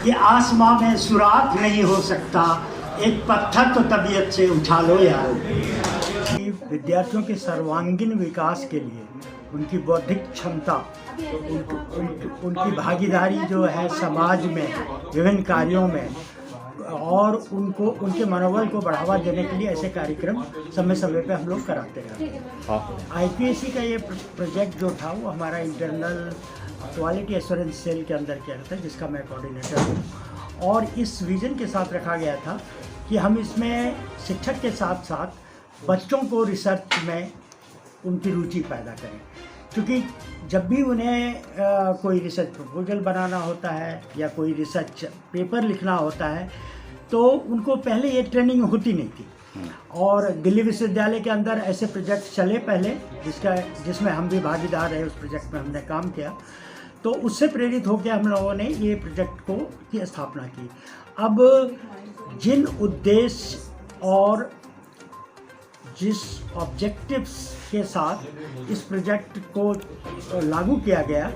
कि आसमां में सुराख नहीं हो सकता, एक पत्थर तो तबीयत से उठा लो यार। विद्यार्थियों के सर्वांगीण विकास के लिए उनकी बौद्धिक क्षमता, उनकी भागीदारी जो है समाज में विभिन्न कार्यों में, और उनके मनोबल को बढ़ावा देने के लिए ऐसे कार्यक्रम समय समय पे हम लोग कराते हैं। IPSC का ये प्रोजेक्ट जो था वो हमारा इंटरनल क्वालिटी एश्योरेंस सेल के अंदर किया था, जिसका मैं कोऑर्डिनेटर हूँ। और इस विज़न के साथ रखा गया था कि हम इसमें शिक्षक के साथ साथ बच्चों को रिसर्च में उनकी रुचि पैदा करें, क्योंकि जब भी उन्हें कोई रिसर्च प्रपोजल बनाना होता है या कोई रिसर्च पेपर लिखना होता है तो उनको पहले ये ट्रेनिंग होती नहीं थी। और दिल्ली विश्वविद्यालय के अंदर ऐसे प्रोजेक्ट चले पहले, जिसमें हम भी भागीदार रहे, उस प्रोजेक्ट में हमने काम किया। तो उससे प्रेरित होकर हम लोगों ने ये प्रोजेक्ट की स्थापना की। अब जिन उद्देश्य और जिस ऑब्जेक्टिव्स के साथ इस प्रोजेक्ट को लागू किया गया,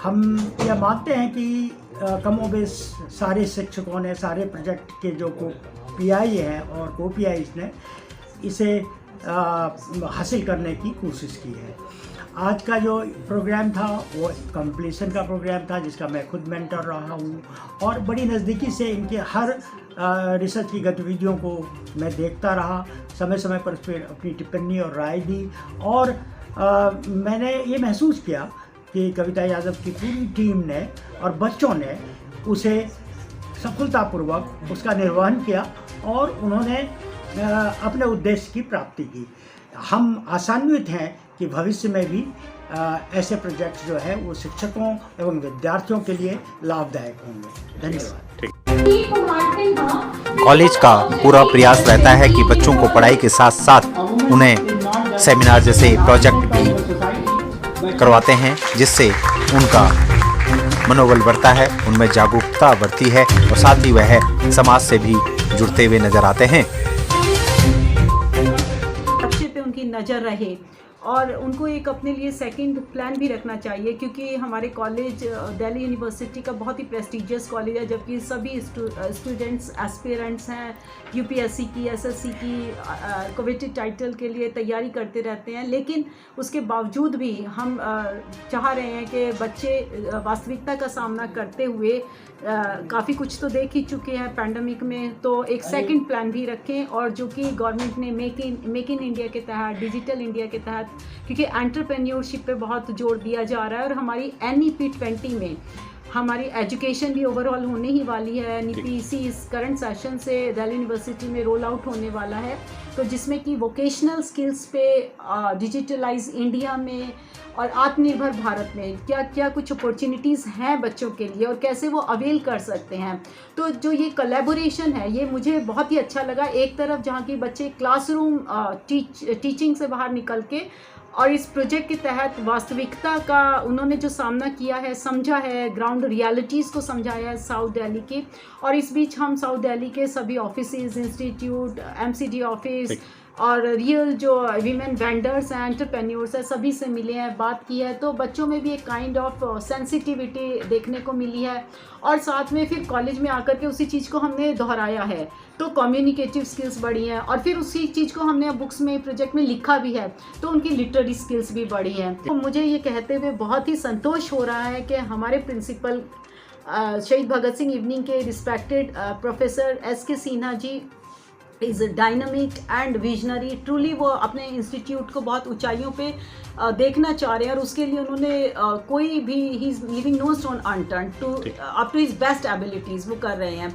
हम यह मानते हैं कि कमोबेश सारे शिक्षकों ने, सारे प्रोजेक्ट के जो PI हैं और co-PIs ने इसे हासिल करने की कोशिश की है। आज का जो प्रोग्राम था वो कंप्लीशन का प्रोग्राम था, जिसका मैं खुद मेंटर रहा हूँ और बड़ी नज़दीकी से इनके हर रिसर्च की गतिविधियों को मैं देखता रहा, समय समय पर उस पर अपनी टिप्पणी और राय दी। और मैंने ये महसूस किया कि कविता यादव की पूरी टीम ने और बच्चों ने उसे सफलतापूर्वक उसका निर्वहन किया और उन्होंने अपने उद्देश्य की प्राप्ति की। हम आशान्वित हैं कि भविष्य में भी ऐसे प्रोजेक्ट जो है वो शिक्षकों एवं विद्यार्थियों के लिए लाभदायक होंगे। धन्यवाद। कॉलेज का पूरा प्रयास रहता है कि बच्चों को पढ़ाई के साथ साथ उन्हें सेमिनार जैसे प्रोजेक्ट भी करवाते हैं, जिससे उनका मनोबल बढ़ता है, उनमें जागरूकता बढ़ती है और साथ ही वह समाज से भी जुड़ते हुए नजर आते हैं। बच्चे पे उनकी नज़र रहे और उनको एक अपने लिए सेकंड प्लान भी रखना चाहिए, क्योंकि हमारे कॉलेज दिल्ली यूनिवर्सिटी का बहुत ही प्रेस्टिजियस कॉलेज है, जबकि सभी स्टूडेंट्स एस्पिरेंट्स हैं UPSC की, SSC की कोवेटेड टाइटल के लिए तैयारी करते रहते हैं। लेकिन उसके बावजूद भी हम चाह रहे हैं कि बच्चे वास्तविकता का सामना करते हुए काफ़ी कुछ तो देख ही चुके हैं पैंडमिक में, तो एक सेकंड प्लान भी रखें। और जो कि गवर्नमेंट ने मेक इन इंडिया के तहत, डिजिटल इंडिया के तहत, क्योंकि एंटरप्रेन्योरशिप पे बहुत जोर दिया जा रहा है और हमारी NEP 20 में हमारी एजुकेशन भी ओवरऑल होने ही वाली है। NEP इस करंट सेशन से दिल्ली यूनिवर्सिटी में रोल आउट होने वाला है, तो जिसमें कि वोकेशनल स्किल्स पे डिजिटलाइज इंडिया में और आत्मनिर्भर भारत में क्या क्या कुछ अपॉर्चुनिटीज़ हैं बच्चों के लिए और कैसे वो अवेल कर सकते हैं। तो जो ये कोलैबोरेशन है ये मुझे बहुत ही अच्छा लगा। एक तरफ जहाँ की बच्चे क्लासरूम टीचिंग से बाहर निकल के और इस प्रोजेक्ट के तहत वास्तविकता का उन्होंने जो सामना किया है, समझा है, ग्राउंड रियलिटीज़ को समझाया है साउथ दिल्ली के। और इस बीच हम साउथ दिल्ली के सभी ऑफिसेज, इंस्टीट्यूट, MCD ऑफिस और रियल जो वीमेन वेंडर्स हैं, एंटरप्रेन्योर्स हैं, सभी से मिले हैं, बात की है। तो बच्चों में भी एक काइंड ऑफ सेंसिटिविटी देखने को मिली है और साथ में फिर कॉलेज में आकर के उसी चीज़ को हमने दोहराया है, तो कम्युनिकेटिव स्किल्स बढ़ी हैं और फिर उसी चीज़ को हमने बुक्स में, प्रोजेक्ट में लिखा भी है, तो उनकी लिटरेरी स्किल्स भी बढ़ी हैं। तो मुझे ये कहते हुए बहुत ही संतोष हो रहा है कि हमारे प्रिंसिपल शहीद भगत सिंह इवनिंग के respected professor SK Sinha ji is dynamic and visionary. Truly वो अपने इंस्टीट्यूट को बहुत ऊंचाइयों पे देखना चाह रहे हैं और उसके लिए उन्होंने कोई भी he is leaving no stone unturned to up to his best abilities वो कर रहे हैं।